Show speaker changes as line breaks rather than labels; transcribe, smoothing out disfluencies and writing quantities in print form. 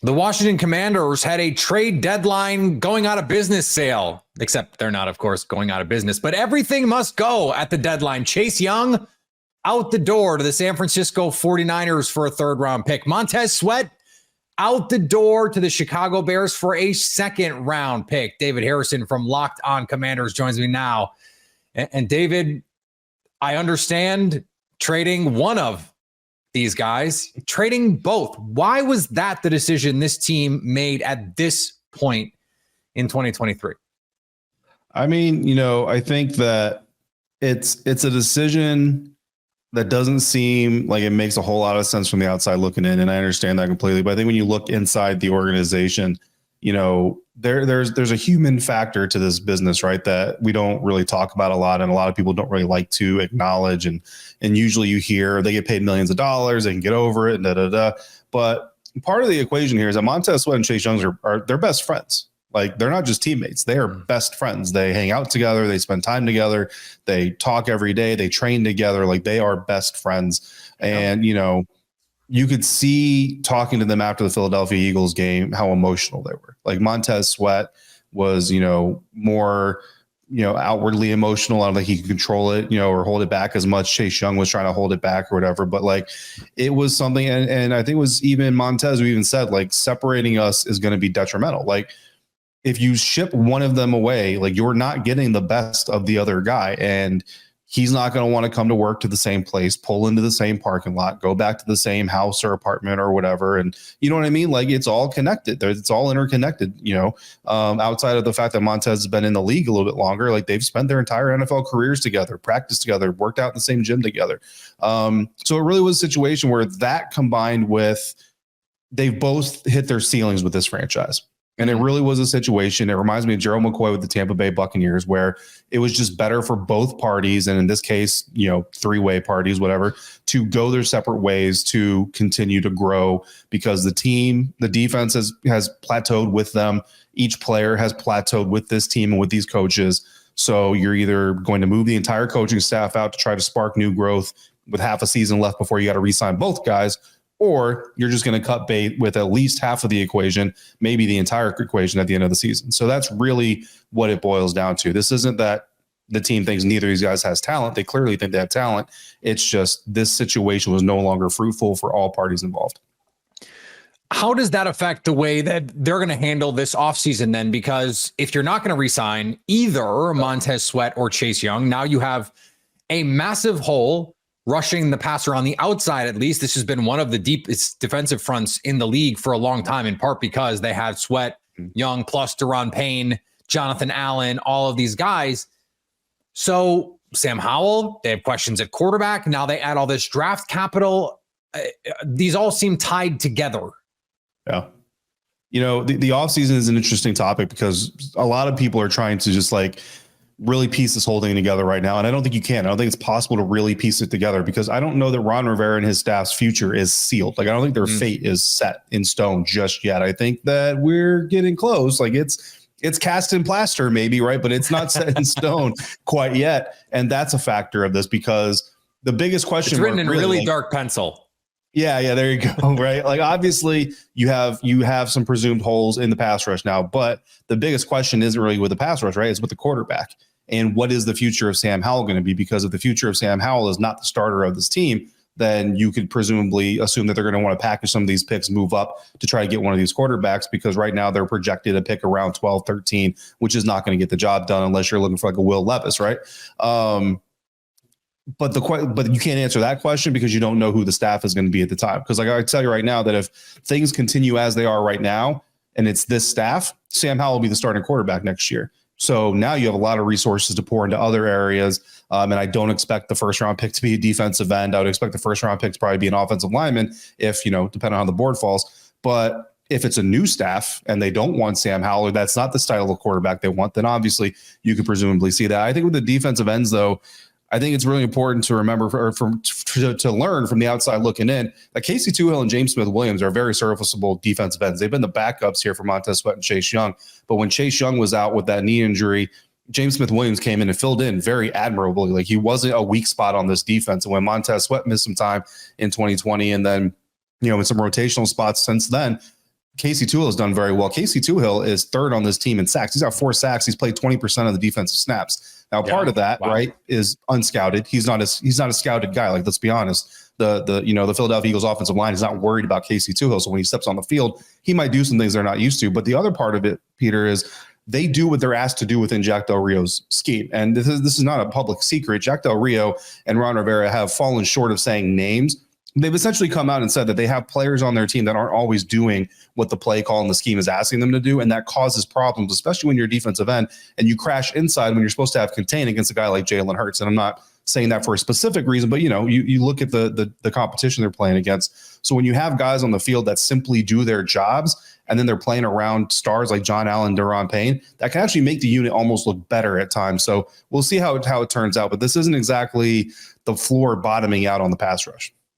The Washington Commanders had a trade deadline going out of business sale, except they're not, of course, going out of business, but everything must go at the deadline. Chase Young out the door to the San Francisco 49ers for a third-round pick. Montez Sweat out the door to the Chicago Bears for a second-round pick. David Harrison from Locked On Commanders joins me now. And David, I understand trading one of these guys, trading both. Why was that the decision this team made at this point in 2023?
I mean, I think that it's a decision that doesn't seem like it makes a whole lot of sense from the outside looking in, and I understand that completely. But I think when you look inside the organization, there's a human factor to this business, right? That we don't really talk about a lot, and a lot of people don't really like to acknowledge. And usually you hear they get paid millions of dollars, they can get over it, and But part of the equation here is that Montez Sweat and Chase Young are they're best friends. Like, they're not just teammates; they are best friends. They hang out together, they spend time together, they talk every day, they train together. Like, they are best friends, and you could see talking to them after the Philadelphia Eagles game how emotional they were. Like, Montez Sweat was, more, outwardly emotional. I don't think he could control it, or hold it back as much. Chase Young was trying to hold it back or whatever. But like, it was something, and I think it was even Montez who even said, like, separating us is going to be detrimental. Like, if you ship one of them away, like, you're not getting the best of the other guy, and he's not going to want to come to work to the same place, pull into the same parking lot, go back to the same house or apartment or whatever. And you know what I mean? Like, it's all connected. It's all interconnected, outside of the fact that Montez has been in the league a little bit longer. Like, they've spent their entire NFL careers together, practiced together, worked out in the same gym together. So it really was a situation where that combined with they've both hit their ceilings with this franchise. And it really was a situation. It reminds me of Gerald McCoy with the Tampa Bay Buccaneers, where it was just better for both parties. And in this case, three-way parties, whatever, to go their separate ways to continue to grow, because the defense has plateaued with them. Each player has plateaued with this team and with these coaches. So you're either going to move the entire coaching staff out to try to spark new growth with half a season left before you got to re-sign both guys, or you're just going to cut bait with at least half of the equation, maybe the entire equation at the end of the season. So that's really what it boils down to. This isn't that the team thinks neither of these guys has talent. They clearly think they have talent. It's just this situation was no longer fruitful for all parties involved.
How does that affect the way that they're going to handle this offseason then? Because if you're not going to re-sign either Montez Sweat or Chase Young, now you have a massive hole rushing the passer on the outside. At least this has been one of the deepest defensive fronts in the league for a long time, in part because they had Sweat, Young, plus Daron Payne, Jonathan Allen, all of these guys. So Sam Howell, they have questions at quarterback. Now they add all this draft capital. These all seem tied together.
Yeah. The offseason is an interesting topic because a lot of people are trying to just really piece this whole thing together right now. And I don't think you can. I don't think it's possible to really piece it together, because I don't know that Ron Rivera and his staff's future is sealed. Like, I don't think their fate is set in stone just yet. I think that we're getting close. Like, it's cast in plaster maybe, right? But it's not set in stone quite yet. And that's a factor of this, because the biggest question,
it's written in really dark pencil.
Yeah, there you go. Right. Like, obviously you have some presumed holes in the pass rush now, but the biggest question isn't really with the pass rush, right? It's with the quarterback. And what is the future of Sam Howell going to be? Because if the future of Sam Howell is not the starter of this team, then you could presumably assume that they're going to want to package some of these picks, move up to try to get one of these quarterbacks, because right now they're projected to pick around 12, 13, which is not going to get the job done unless you're looking for like a Will Levis, right? But you can't answer that question because you don't know who the staff is going to be at the time. Because I tell you right now that if things continue as they are right now and it's this staff, Sam Howell will be the starting quarterback next year. So now you have a lot of resources to pour into other areas. And I don't expect the first round pick to be a defensive end. I would expect the first round pick to probably be an offensive lineman if, depending on how the board falls. But if it's a new staff and they don't want Sam Howell, or that's not the style of quarterback they want, then obviously you could presumably see that. I think with the defensive ends, though, I think it's really important to remember to learn from the outside looking in that Casey Toohill and James Smith-Williams are very serviceable defensive ends. They've been the backups here for Montez Sweat and Chase Young. But when Chase Young was out with that knee injury, James Smith-Williams came in and filled in very admirably. Like, he wasn't a weak spot on this defense. And when Montez Sweat missed some time in 2020 and then, in some rotational spots since then, Casey Toohill has done very well. Casey Toohill is third on this team in sacks. He's got 4 sacks. He's played 20% of the defensive snaps. Now, part of that, right, is unscouted. He's not a scouted guy. Like, let's be honest. The Philadelphia Eagles offensive line is not worried about Casey Toohill. So when he steps on the field, he might do some things they're not used to. But the other part of it, Peter, is they do what they're asked to do within Jack Del Rio's scheme. And this is not a public secret. Jack Del Rio and Ron Rivera have fallen short of saying names. They've essentially come out and said that they have players on their team that aren't always doing what the play call and the scheme is asking them to do. And that causes problems, especially when you're a defensive end and you crash inside when you're supposed to have contain against a guy like Jalen Hurts. And I'm not saying that for a specific reason, but you look at the competition they're playing against. So when you have guys on the field that simply do their jobs and then they're playing around stars like John Allen, Daron Payne, that can actually make the unit almost look better at times. So we'll see how it turns out, but this isn't exactly the floor bottoming out on the pass rush.